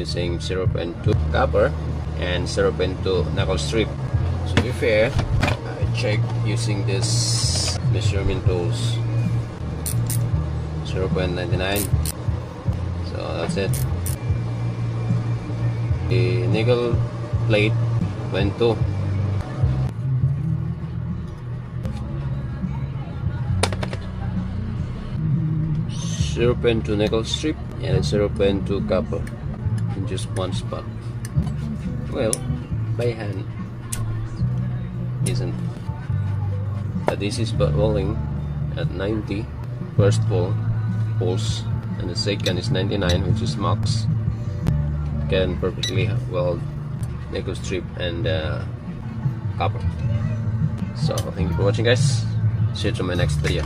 using 0.2 copper and 0.2 knuckle strip. To be fair, I checked using this measurement tools. 0.99. So that's it. The nickel plate went to 0.2 nickel strip and 0.2 copper in just one spot. Well, by hand isn't. But this is welding at 90 first pulse, and the second is 99, which is max. Can perfectly weld nickel strip and copper. So thank you for watching, guys. See you to my next video.